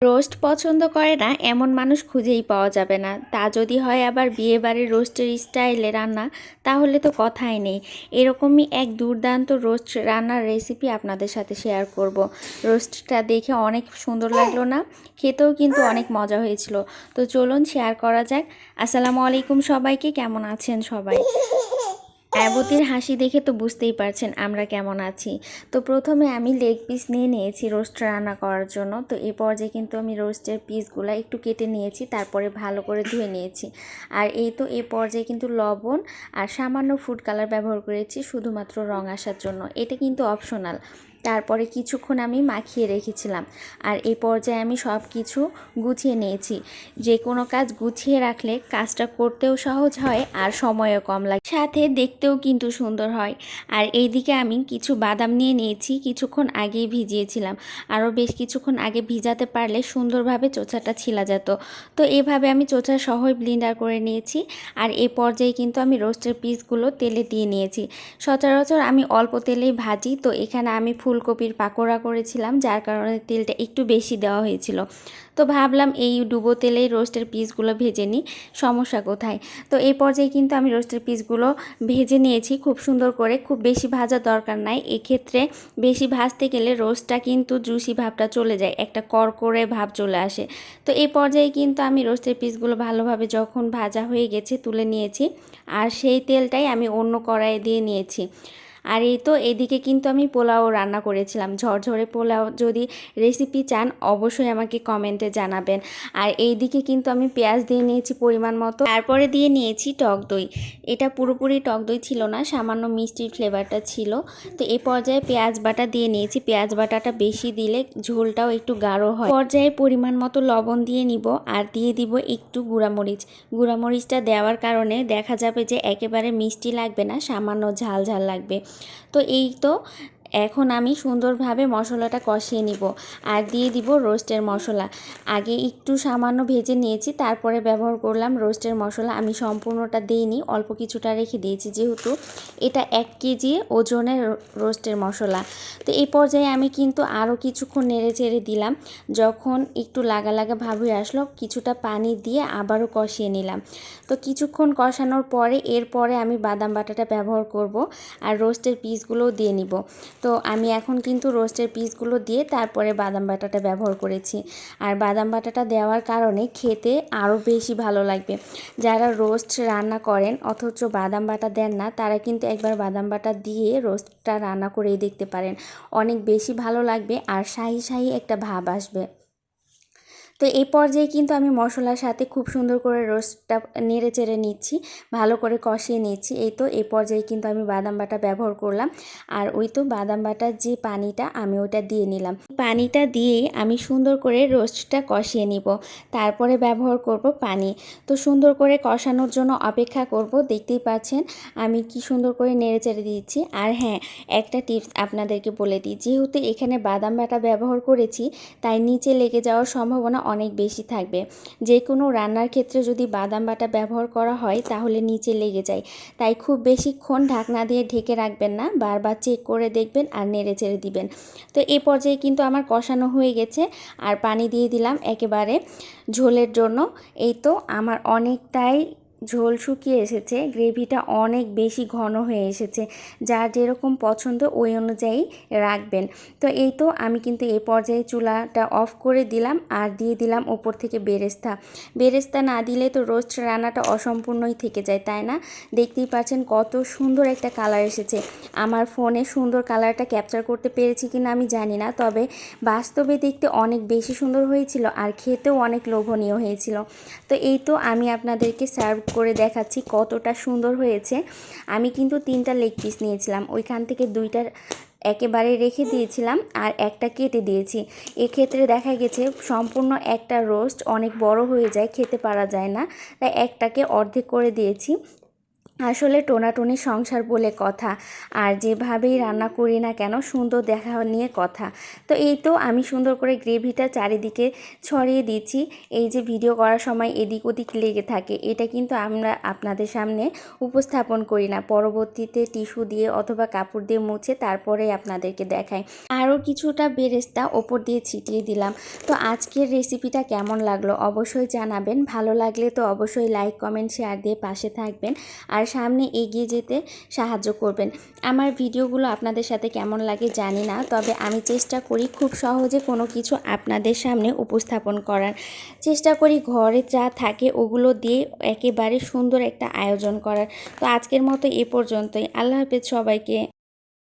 Roast পছন্দ করে না এমন মানুষ খুঁজেই পাওয়া যাবে না। তা যদি হয় আবার বিয়েবাড়ির রোস্টের স্টাইলে রান্না, তাহলে তো কথাই নেই। এরকমই এক দুর্দান্ত রোস্ট রান্নার রেসিপি আপনাদের সাথে শেয়ার করব। রোস্টটা দেখে অনেক সুন্দর লাগলো না? খেতেও কিন্তু অনেক মজা হয়েছিল। তো চলুন শেয়ার করা যাক। আসসালামু আলাইকুম সবাইকে, কেমন আছেন সবাই? অ্যাবতির হাসি দেখে তো বুঝতেই পারছেন আমরা কেমন আছি। তো প্রথমে আমি লেগ পিস নিয়ে নিয়েছি রোস্ট রান্না করার জন্য। তো এই পর্যায়ে কিন্তু আমি রোস্টের পিসগুলো একটু কেটে নিয়েছি, তারপরে ভালো করে ধুয়ে নিয়েছি। আর এই পর্যায়ে কিন্তু লবণ আর সামান্য ফুড কালার ব্যবহার করেছি শুধুমাত্র রং আসার জন্য। এটা কিন্তু অপশনাল। তারপরে কিছুক্ষণ আমি মাখিয়ে রেখেছিলাম। আর এই পর্যায়ে আমি সব কিছু গুছিয়ে নিয়েছি। যে কোনো কাজ গুছিয়ে রাখলে কাজটা করতেও সহজ হয় আর সময়ও কম লাগে, সাথে দেখতেও কিন্তু সুন্দর হয়। আর এইদিকে আমি কিছু বাদাম নিয়ে নিয়েছি, কিছুক্ষণ আগেই ভিজিয়েছিলাম। আরও বেশ কিছুক্ষণ আগে ভিজাতে পারলে সুন্দরভাবে চোচাটা ছিলা যেত। তো এভাবে আমি চোচা সহই ব্লেন্ডার করে নিয়েছি। আর এই পর্যায়ে কিন্তু আমি রোস্টের পিসগুলো তেলে দিয়ে নিয়েছি। সচরাচর আমি অল্প তেলেই ভাজি, তো এখানে আমি ফুলকপির পাকোড়া করেছিলাম, যার কারণে তেলটা একটু বেশি দেওয়া হয়েছিল। তো ভাবলাম এই ডুবো তেলেই রোস্টের পিসগুলো ভেজে নিই, সমস্যা কোথায়। তো এই পর্যায়ে কিন্তু আমি রোস্টের পিসগুলো ভেজে নিয়েছি খুব সুন্দর করে। খুব বেশি ভাজার দরকার নাই, এক্ষেত্রে বেশি ভাজতে গেলে রোস্টটা কিন্তু জুসি ভাবটা চলে যায়, একটা কড়কড়ে ভাব চলে আসে। তো এই পর্যায়ে কিন্তু আমি রোস্টের পিসগুলো ভালোভাবে যখন ভাজা হয়ে গেছে তুলে নিয়েছি। আর সেই তেলটাই আমি অন্য কড়াইয়ে দিয়ে নিয়েছি। আর এই তো এদিকে কিন্তু আমি পোলাও রান্না করেছিলাম, ঝরঝরে পোলাও। যদি রেসিপি চান অবশ্যই আমাকে কমেন্টে জানাবেন। আর এইদিকে কিন্তু আমি পেঁয়াজ দিয়ে নিয়েছি পরিমাণ মতো, তারপরে দিয়ে নিয়েছি টক দই। এটা পুরোপুরি টক দই ছিল না, সামান্য মিষ্টির ফ্লেভারটা ছিল। তো এই পর্যায়ে পেঁয়াজ বাটা দিয়ে নিয়েছি। পেঁয়াজ বাটাটা বেশি দিলে ঝোলটাও একটু গাঢ় হয়। পর্যায়ে পরিমাণ মতো লবণ দিয়ে নিব, আর দিয়ে দিব একটু গুঁড়ামরিচ। গুঁড়ামরিচটা দেওয়ার কারণে দেখা যাবে যে একেবারে মিষ্টি লাগবে না, সামান্য ঝাল ঝাল লাগবে। তো এই তো এখন আমি সুন্দরভাবে মশলাটা কষিয়ে নিব। আর দিয়ে দিব রোস্টের মশলা। আগে একটু সামান্য ভেজে নিয়েছি, তারপরে ব্যবহার করলাম রোস্টের মশলা। আমি সম্পূর্ণটা দিইনি, অল্প কিছুটা রেখে দিয়েছি, যেহেতু এটা 1 কেজি ওজনের রোস্টের মশলা। তো এই পর্যায়ে আমি কিন্তু আরও কিছুক্ষণ নেড়ে চেড়ে দিলাম। যখন একটু লাগা লাগা ভাব হয়ে আসলো, কিছুটা পানি দিয়ে আবারও কষিয়ে নিলাম। তো কিছুক্ষণ কষানোর পরে এরপরে আমি বাদাম বাটাটা ব্যবহার করব, আর রোস্টের পিসগুলোও দিয়ে নিব। তো আমি এখন কিন্তু রোস্টের পিসগুলো দিয়ে তারপরে বাদাম বাটাটা ব্যবহার করেছি। আর বাদাম বাটাটা দেওয়ার কারণে খেতে আরও বেশি ভালো লাগবে। যারা রোস্ট রান্না করেন অথচ বাদাম বাটা দেন না, তারা কিন্তু একবার বাদাম বাটা দিয়ে রোস্টটা রান্না করেই দেখতে পারেন। অনেক বেশি ভালো লাগবে আর শাহি শাহি একটা ভাব আসবে। তো এই পর্যায়ে কিন্তু আমি মশলার সাথে খুব সুন্দর করে রোস্টটা নেড়ে চেড়ে নিচ্ছি, ভালো করে কষিয়ে নিচ্ছি। এই তো এই পর্যায়ে কিন্তু আমি বাদাম বাটা ব্যবহার করলাম। আর ওই তো বাদাম বাটার যে পানিটা আমি ওটা দিয়ে নিলাম। পানিটা দিয়ে আমি সুন্দর করে রোস্টটা কষিয়ে নিব, তারপরে ব্যবহার করব পানি। তো সুন্দর করে কষানোর জন্য অপেক্ষা করব। দেখতেই পাচ্ছেন আমি কি সুন্দর করে নেড়ে চেড়ে দিচ্ছি। আর হ্যাঁ, একটা টিপস আপনাদেরকে বলে দিই, যেহেতু এখানে বাদাম বাটা ব্যবহার করেছি, তাই নিচে লেগে যাওয়ার সম্ভাবনা অনেক বেশি থাকবে। যে কোনো রান্নার ক্ষেত্রে যদি বাদাম বাটা ব্যবহার করা হয় তাহলে নিচে লেগে যায়। তাই খুব বেশিক্ষণ ঢাকনা দিয়ে ঢেকে রাখবেন না, বারবার চেক করে দেখবেন আর নেড়ে চেড়ে দিবেন। তো এই পর্যায়ে কিন্তু আমার কষানো হয়ে গেছে, আর পানি দিয়ে দিলাম একেবারে ঝোলের জন্য। এই তো আমার অনেকটাই ঝোল শুকিয়ে এসেছে, গ্রেভিটা অনেক বেশি ঘন হয়ে এসেছে। যার যেরকম পছন্দ ওই অনুযায়ী রাখবেন। তো এই তো আমি কিন্তু এই পর্যায়ে চুলাটা অফ করে দিলাম, আর দিয়ে দিলাম ওপর থেকে বেরেস্তা। বেরেস্তা না দিলে তো রোস্ট রান্নাটা অসম্পূর্ণই থেকে যায়, তাই না? দেখতেই পাচ্ছেন কত সুন্দর একটা কালার এসেছে। আমার ফোনে সুন্দর কালারটা ক্যাপচার করতে পেরেছি কিনা আমি জানি না, তবে বাস্তবে দেখতে অনেক বেশি সুন্দর হয়েছিল আর খেতেও অনেক লোভনীয় হয়েছিল। তো এই তো আমি আপনাদেরকে সার্ভ করে দেখাচ্ছি কতটা সুন্দর হয়েছে। আমি কিন্তু 3টা লেগ পিস নিয়েছিলাম, ওইখান থেকে 2টা একেবারে রেখে দিয়েছিলাম আর একটা কেটে দিয়েছি। এক্ষেত্রে দেখা গেছে সম্পূর্ণ একটা রোস্ট অনেক বড় হয়ে যায়, খেতে পারা যায় না, তাই একটাকে অর্ধেক করে দিয়েছি। আসলে টোনাটুনি সংসার বলে কথা, আর যেভাবেই রান্না করি না কেন সুন্দর দেখা নিয়ে কথা। তো এই তো আমি সুন্দর করে গ্রেভিটা চারিদিকে ছড়িয়ে দিচ্ছি। এই যে ভিডিও করার সময় এদিক ওদিক লেগে থাকে, এটা কিন্তু আমরা আপনাদের সামনে উপস্থাপন করি না, পরবর্তীতে টিস্যু দিয়ে অথবা কাপড় দিয়ে মুছে তারপরে আপনাদেরকে দেখাই। আরও কিছুটা বেরেস্তা ওপর দিয়ে ছিটিয়ে দিলাম। তো আজকের রেসিপিটা কেমন লাগলো অবশ্যই জানাবেন। ভালো লাগলে তো অবশ্যই লাইক কমেন্ট শেয়ার দিয়ে পাশে থাকবেন আর সামনে এগিয়ে যেতে সাহায্য করবেন। আমার ভিডিওগুলো আপনাদের সাথে কেমন লাগে জানি না, তবে আমি চেষ্টা করি খুব সহজে কোনো কিছু আপনাদের সামনে উপস্থাপন করার। চেষ্টা করি ঘরে যা থাকে ওগুলো দিয়ে একেবারে সুন্দর একটা আয়োজন করার। তো আজকের মতো এ পর্যন্তই। আল্লাহ হাফেজ সবাইকে।